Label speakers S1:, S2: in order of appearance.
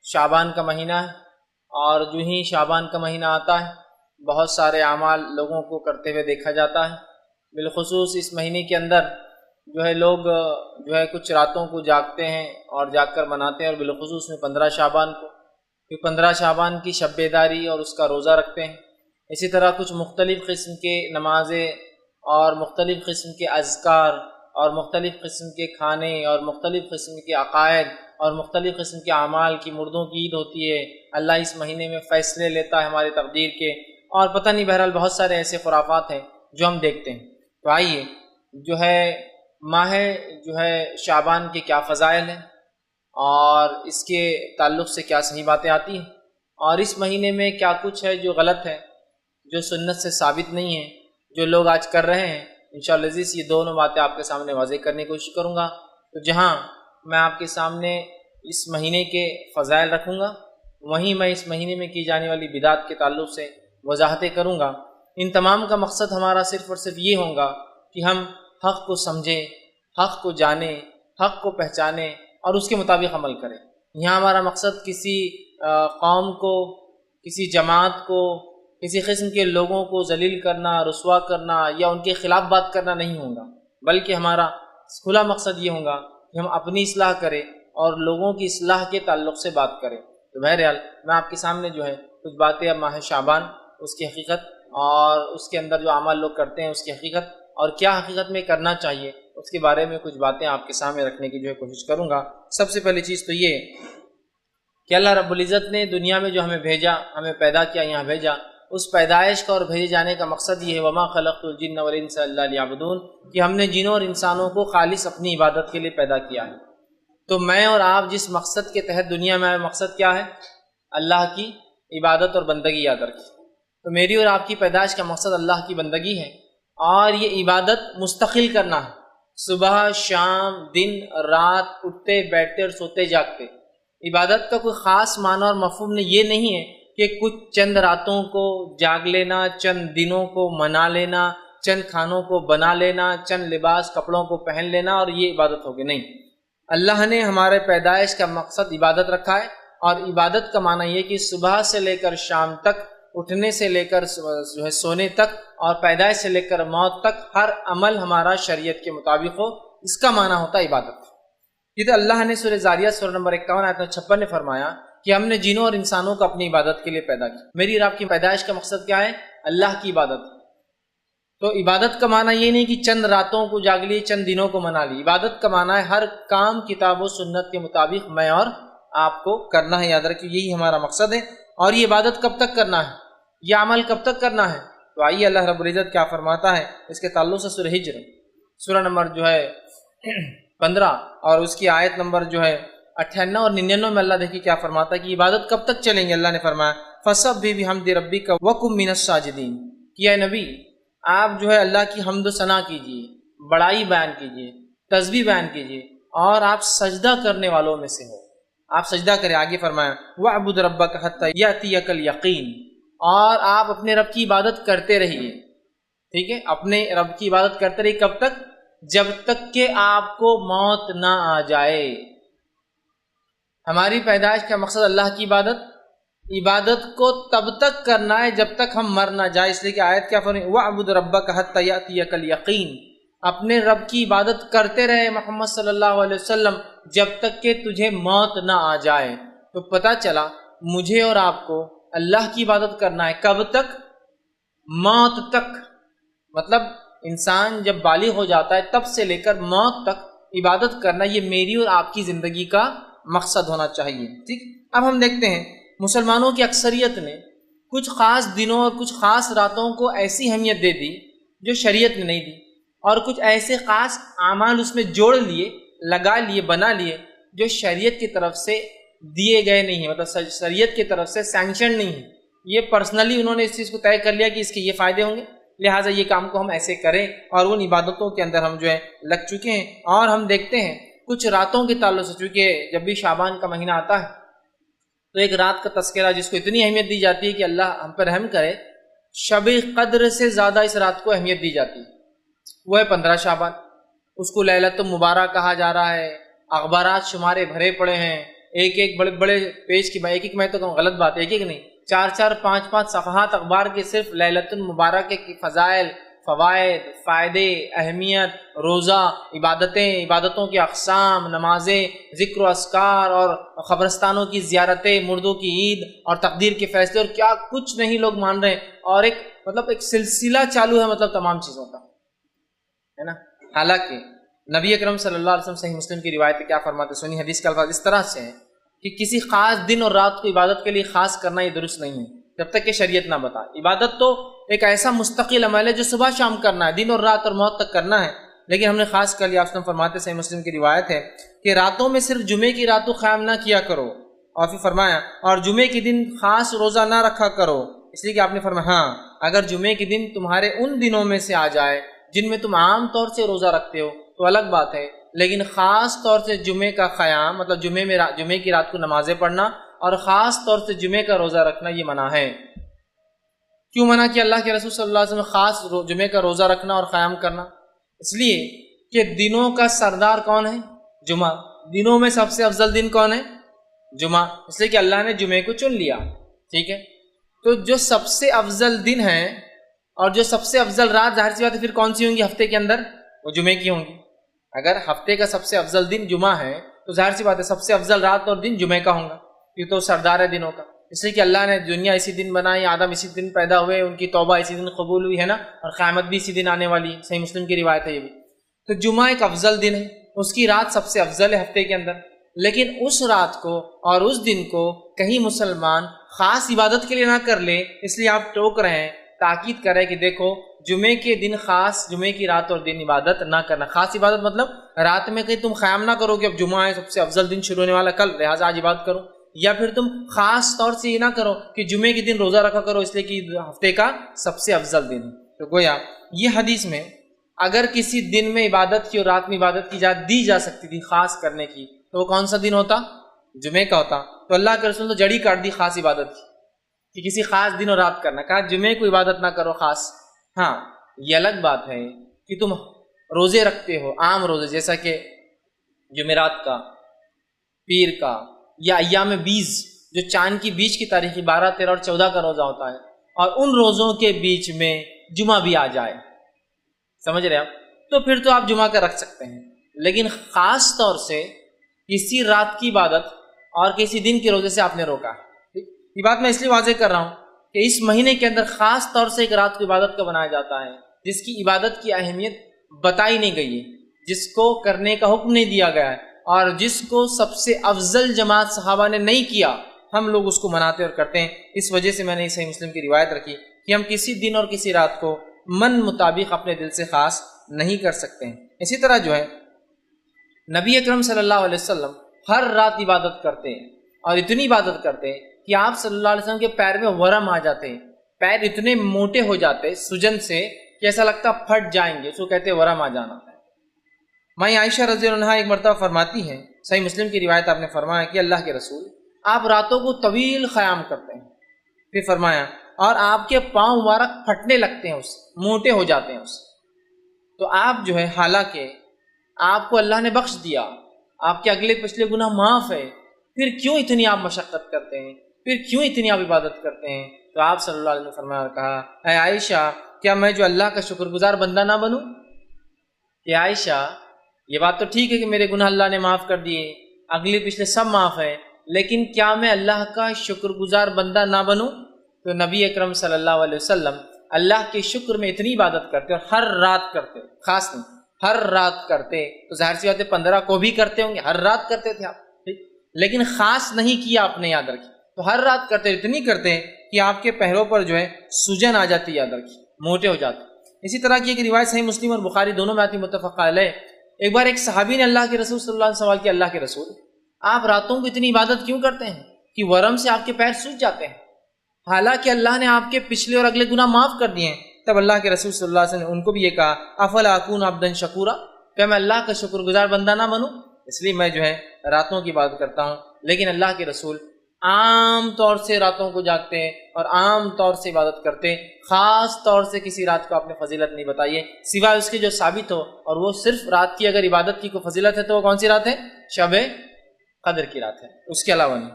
S1: شعبان کا مہینہ ہے، اور جو ہی شعبان کا مہینہ آتا ہے بہت سارے اعمال لوگوں کو کرتے ہوئے دیکھا جاتا ہے۔ بالخصوص اس مہینے کے اندر لوگ کچھ راتوں کو جاگتے ہیں اور جاگ کر مناتے ہیں، اور بالخصوص میں 15 شعبان کو، پھر 15 شعبان کی شب بیداری اور اس کا روزہ رکھتے ہیں۔ اسی طرح کچھ مختلف قسم کے نمازیں اور مختلف قسم کے اذکار اور مختلف قسم کے کھانے اور مختلف قسم کے عقائد اور مختلف قسم کے اعمال کی مردوں کی عید ہوتی ہے۔ اللہ اس مہینے میں فیصلے لیتا ہے ہماری تقدیر کے، اور پتہ نہیں، بہرحال بہت سارے ایسے خرافات ہیں جو ہم دیکھتے ہیں۔ تو آئیے ماہ شعبان کے کیا فضائل ہیں اور اس کے تعلق سے کیا صحیح باتیں آتی ہیں، اور اس مہینے میں کیا کچھ ہے جو غلط ہے، جو سنت سے ثابت نہیں ہے، جو لوگ آج کر رہے ہیں۔ انشاءاللہ عزیز یہ دونوں باتیں آپ کے سامنے واضح کرنے کی کوشش کروں گا۔ تو جہاں میں آپ کے سامنے اس مہینے کے فضائل رکھوں گا، وہیں میں اس مہینے میں کی جانے والی بدعت کے تعلق سے وضاحتیں کروں گا۔ ان تمام کا مقصد ہمارا صرف اور صرف یہ ہوگا کہ ہم حق کو سمجھیں، حق کو جانیں، حق کو پہچانیں اور اس کے مطابق عمل کریں۔ یہاں ہمارا مقصد کسی قوم کو، کسی جماعت کو، کسی قسم کے لوگوں کو ذلیل کرنا، رسوا کرنا یا ان کے خلاف بات کرنا نہیں ہوگا، بلکہ ہمارا کھلا مقصد یہ ہوگا کہ ہم اپنی اصلاح کریں اور لوگوں کی اصلاح کے تعلق سے بات کریں۔ تو بہرحال میں آپ کے سامنے کچھ باتیں اب ماہ شعبان، اس کی حقیقت اور اس کے اندر جو اعمال لوگ کرتے ہیں اس کی حقیقت، اور کیا حقیقت میں کرنا چاہیے اس کے بارے میں کچھ باتیں آپ کے سامنے رکھنے کی کوشش کروں گا۔ سب سے پہلی چیز تو یہ کہ اللہ رب العزت نے دنیا میں جو ہمیں بھیجا، ہمیں پیدا کیا، یہاں بھیجا، اس پیدائش کا اور بھیجے جانے کا مقصد یہ ہے وما خلقت الجن والانس الا لیعبدون، کہ ہم نے جنوں اور انسانوں کو خالص اپنی عبادت کے لیے پیدا کیا ہے۔ تو میں اور آپ جس مقصد کے تحت دنیا میں آئے، مقصد کیا ہے؟ اللہ کی عبادت اور بندگی یاد رکھیں۔ تو میری اور آپ کی پیدائش کا مقصد اللہ کی بندگی ہے، اور یہ عبادت مستقل کرنا ہے، صبح شام دن رات، اٹھتے بیٹھتے اور سوتے جاگتے۔ عبادت کا کوئی خاص معنی اور مفہوم یہ نہیں ہے کہ کچھ چند راتوں کو جاگ لینا، چند دنوں کو منا لینا، چند کھانوں کو بنا لینا، چند لباس کپڑوں کو پہن لینا اور یہ عبادت ہوگی، نہیں۔ اللہ نے ہمارے پیدائش کا مقصد عبادت رکھا ہے، اور عبادت کا معنی یہ کہ صبح سے لے کر شام تک، اٹھنے سے لے کر سونے تک، اور پیدائش سے لے کر موت تک ہر عمل ہمارا شریعت کے مطابق ہو، اس کا معنی ہوتا ہے عبادت۔ یہ تو اللہ نے سورہ ذاریات سورہ نمبر 51 آیت 56 میں فرمایا کہ ہم نے جنوں اور انسانوں کو اپنی عبادت کے لیے پیدا کیا۔ میری اور آپ کی پیدائش کا مقصد کیا ہے؟ اللہ کی عبادت۔ تو عبادت کا معنی یہ نہیں کہ چند راتوں کو جاگ لی، چند دنوں کو منا لی۔ عبادت کا معنی ہے ہر کام کتاب و سنت کے مطابق میں اور آپ کو کرنا ہے، یاد رکھیے یہی ہمارا مقصد ہے۔ اور یہ عبادت کب تک کرنا ہے؟ یہ عمل کب تک کرنا ہے؟ تو آئیے اللہ رب العزت کیا فرماتا ہے اس کے تعلق سے۔ سورہ ہجر سورہ نمبر 15 اور اس کی آیت نمبر 98 اور 99 میں اللہ دیکھیے کیا فرماتا ہے کہ عبادت کب تک چلیں گے۔ اللہ نے فرمایا فَسَبِّحْ بِحَمْدِ رَبِّكَ وَكُن مِّنَ السَّاجِدِينَ، کہ اے نبی آپ اللہ کی حمد و ثنا کیجیے، بڑائی بیان کیجیے، تسبیح بیان کیجیے، اور آپ سجدہ کرنے والوں میں سے ہو، آپ سجدہ کریں۔ آگے فرمایا وَاعْبُدْ رَبَّكَ حَتَّى يَأْتِيَكَ الْيَقِينُ، اور آپ اپنے رب کی عبادت کرتے رہیے، ٹھیک ہے، اپنے رب کی عبادت کرتے رہیے کب تک؟ جب تک کہ آپ کو موت نہ آ جائے۔ ہماری پیدائش کا مقصد اللہ کی عبادت کو تب تک کرنا ہے جب تک ہم مر نہ جائے، اس لیے کہ آیت کیا فرمائی وَاعْبُدْ رَبَّكَ حَتَّى يَأْتِيَكَ الْيَقِينُ، اپنے رب کی عبادت کرتے رہے محمد صلی اللہ علیہ وسلم جب تک کہ تجھے موت نہ آ جائے۔ تو پتہ چلا مجھے اور آپ کو اللہ کی عبادت کرنا ہے کب تک؟ موت تک۔ مطلب انسان جب بالغ ہو جاتا ہے تب سے لے کر موت تک عبادت کرنا، یہ میری اور آپ کی زندگی کا مقصد ہونا چاہیے، ٹھیک۔ اب ہم دیکھتے ہیں مسلمانوں کی اکثریت نے کچھ خاص دنوں اور کچھ خاص راتوں کو ایسی اہمیت دے دی جو شریعت نے نہیں دی، اور کچھ ایسے خاص اعمال اس میں جوڑ لیے، لگا لیے، بنا لیے جو شریعت کی طرف سے دیے گئے نہیں ہیں، مطلب شریعت کی طرف سے سینکشن نہیں ہے۔ یہ پرسنلی انہوں نے اس چیز کو طے کر لیا کہ اس کے یہ فائدے ہوں گے، لہٰذا یہ کام کو ہم ایسے کریں، اور ان عبادتوں کے اندر ہم لگ چکے ہیں۔ اور ہم دیکھتے ہیں کچھ راتوں کے تعلق سے، چونکہ جب بھی شعبان کا مہینہ آتا ہے تو ایک رات کا تذکرہ جس کو اتنی اہمیت دی جاتی ہے کہ اللہ ہم پر رحم کرے، شب قدر سے زیادہ اس رات کو اہمیت دی جاتی ہے، وہ ہے 15 شعبان۔ اس کو لیلۃ المبارک کہا جا رہا ہے، اخبارات شمارے بھرے پڑے ہیں، ایک ایک بڑے بڑے پیج کی، ایک ایک میں تو غلط بات، ایک ایک نہیں، 4 5 صفحات اخبار کے صرف لیلۃ المبارکہ کی فضائل، فوائد، فائدے، اہمیت، روزہ، عبادتیں، عبادتوں کی اقسام، نمازیں، ذکر و اذکار اور قبرستانوں کی زیارتیں، مردوں کی عید اور تقدیر کے فیصلے، اور کیا کچھ نہیں لوگ مان رہے ہیں، اور ایک ایک سلسلہ چالو ہے تمام چیزوں کا، ہے نا۔ حالانکہ نبی اکرم صلی اللہ علیہ وسلم صحیح مسلم کی روایت کیا فرماتے، سنی حدیث کا الفاظ اس طرح سے ہے کہ کسی خاص دن اور رات کو عبادت کے لیے خاص کرنا یہ درست نہیں ہے جب تک کہ شریعت نہ بتائے۔ عبادت تو ایک ایسا مستقل عمل ہے جو صبح شام کرنا ہے، دن اور رات اور موت تک کرنا ہے، لیکن ہم نے خاص کر لیا، آپ فرماتے صحیح مسلم کی روایت ہے کہ راتوں میں صرف جمعے کی راتوں قیام نہ کیا کرو، اور پھر فرمایا اور جمعے کے دن خاص روزہ نہ رکھا کرو، اس لیے کہ آپ نے فرمایا ہاں اگر جمعے کے دن تمہارے ان دنوں میں سے آ جائے جن میں تم عام طور سے روزہ رکھتے ہو تو الگ بات ہے، لیکن خاص طور سے جمعے کا قیام جمعے کی رات کو نمازیں پڑھنا اور خاص طور سے جمعے کا روزہ رکھنا یہ منع ہے۔ کیوں منع کیا اللہ کے رسول صلی اللہ علیہ وسلم خاص جمعے کا روزہ رکھنا اور قیام کرنا؟ اس لیے کہ دنوں کا سردار کون ہے؟ جمعہ۔ دنوں میں سب سے افضل دن کون ہے؟ جمعہ، اس لیے کہ اللہ نے جمعے کو چن لیا، ٹھیک ہے۔ تو جو سب سے افضل دن ہے اور جو سب سے افضل رات، ظاہر سی بات ہے پھر کون سی ہوں گی ہفتے کے اندر؟ وہ جمعے کی ہوں گی۔ اگر ہفتے کا سب سے افضل دن جمعہ ہے تو ظاہر سی بات ہے سب سے افضل رات اور دن جمعے کا ہوں گا، یہ تو سردار ہے دنوں کا، اس لیے کہ اللہ نے دنیا اسی دن بنائی، آدم اسی دن پیدا ہوئے، ان کی توبہ اسی دن قبول ہوئی ہے نا، اور قیامت بھی اسی دن آنے والی ہے، صحیح مسلم کی روایت ہے یہ بھی۔ تو جمعہ ایک افضل دن ہے، اس کی رات سب سے افضل ہے ہفتے کے اندر، لیکن اس رات کو اور اس دن کو کہیں مسلمان خاص عبادت کے لیے نہ کر لے، اس لیے آپ ٹوک رہے ہیں، تاکید کریں کہ دیکھو جمعے کے دن خاص، جمعے کی رات اور دن عبادت نہ کرنا۔ خاص عبادت مطلب رات میں کہیں تم قیام نہ کرو کہ اب جمعہ ہے، سب سے افضل دن شروع ہونے والا کل، لہٰذا آج عبادت کرو، یا پھر تم خاص طور سے یہ نہ کرو کہ جمعے کے دن روزہ رکھا کرو اس لیے کہ ہفتے کا سب سے افضل دن ہے۔ تو گویا یہ حدیث میں اگر کسی دن میں عبادت کی اور رات میں عبادت کی اجازت دی جا سکتی تھی خاص کرنے کی تو وہ کون سا دن ہوتا؟ جمعے کا ہوتا۔ تو اللہ کے رسول نے جڑی کاٹ دی خاص عبادت کی کہ کسی خاص دن اور رات کرنا، کہا جمعے کو عبادت نہ کرو خاص۔ ہاں یہ الگ بات ہے کہ تم روزے رکھتے ہو، عام روزے جیسا کہ جمعرات کا، پیر کا، یا ایام 20 جو چاند کی بیچ کی تاریخ 12 13 اور 14 کا روزہ ہوتا ہے، اور ان روزوں کے بیچ میں جمعہ بھی آ جائے، سمجھ رہے آپ، تو پھر تو آپ جمعہ کا رکھ سکتے ہیں، لیکن خاص طور سے کسی رات کی عبادت اور کسی دن کے روزے سے آپ نے روکا۔ یہ بات میں اس لیے واضح کر رہا ہوں کہ اس مہینے کے اندر خاص طور سے ایک رات کو عبادت کا بنایا جاتا ہے جس کی عبادت کی اہمیت بتائی نہیں گئی ہے، جس کو کرنے کا حکم نہیں دیا گیا ہے، اور جس کو سب سے افضل جماعت صحابہ نے نہیں کیا، ہم لوگ اس کو مناتے اور کرتے ہیں۔ اس وجہ سے میں نے صحیح مسلم کی روایت رکھی کہ ہم کسی دن اور کسی رات کو من مطابق اپنے دل سے خاص نہیں کر سکتے ہیں۔ اسی طرح جو ہے نبی اکرم صلی اللہ علیہ وسلم ہر رات عبادت کرتے ہیں، اور اتنی عبادت کرتے ہیں کہ آپ صلی اللہ علیہ وسلم کے پیر میں ورم آ جاتے ہیں، پیر اتنے موٹے ہو جاتے سجن سے کہ ایسا لگتا پھٹ جائیں گے، اس کو کہتے ہیں ورم آ جانا۔ ماں عائشہ رضی اللہ عنہا ایک مرتبہ فرماتی ہیں، صحیح مسلم کی روایت، آپ نے فرمایا کہ اللہ کے رسول آپ راتوں کو طویل قیام کرتے ہیں، پھر فرمایا اور آپ کے پاؤں مبارک پھٹنے لگتے ہیں، اس موٹے ہو جاتے ہیں اس، تو آپ جو ہے حالانکہ آپ کو اللہ نے بخش دیا، آپ کے اگلے پچھلے گناہ معاف ہے، پھر کیوں اتنی آپ مشقت کرتے ہیں، پھر کیوں اتنی آپ عبادت کرتے ہیں؟ تو آپ صلی اللہ علیہ وسلم نے فرمایا اور کہا اے عائشہ کیا میں جو اللہ کا شکر گزار بندہ نہ بنوں؟ کہ عائشہ یہ بات تو ٹھیک ہے کہ میرے گناہ اللہ نے معاف کر دیے، اگلے پچھلے سب معاف ہے، لیکن کیا میں اللہ کا شکر گزار بندہ نہ بنوں؟ تو نبی اکرم صلی اللہ علیہ وسلم اللہ کے شکر میں اتنی عبادت کرتے اور ہر رات کرتے، خاص نہیں ہر رات کرتے، تو ظاہر سی بات ہے 15 کو بھی کرتے ہوں گے، ہر رات کرتے تھے آپ، لیکن خاص نہیں کیا آپ نے، یاد رکھیں، تو ہر رات کرتے، اتنی کرتے کہ آپ کے پیروں پر جو ہے سجن آ جاتی، یاد رکھیں، موٹے ہو جاتے۔ اسی طرح کی ایک روایت صحیح مسلم اور بخاری دونوں میں آتی، متفق علیہ، ایک بار ایک صحابی نے اللہ کے رسول صلی اللہ علیہ وسلم سوال کیا، اللہ کے رسول آپ راتوں کو اتنی عبادت کیوں کرتے ہیں کہ ورم سے آپ کے پیر سوج جاتے ہیں، حالانکہ اللہ نے آپ کے پچھلے اور اگلے گناہ معاف کر دیے ہیں؟ تب اللہ کے رسول صلی اللہ علیہ وسلم نے ان کو بھی یہ کہا افلا اکون عبدا شکورا، کہ میں اللہ کا شکر گزار بندہ نہ بنوں؟ اس لیے میں جو ہے راتوں کی عبادت کرتا ہوں، لیکن اللہ کے رسول عام طور سے راتوں کو جاگتے ہیں اور عام طور سے عبادت کرتے ہیں، خاص طور سے کسی رات کو آپ نے فضیلت نہیں بتائی ہے سوائے اس کے جو ثابت ہو، اور وہ صرف رات کی اگر عبادت کی کوئی فضیلت ہے تو وہ کون سی رات ہے؟ شب قدر کی رات ہے، اس کے علاوہ نہیں۔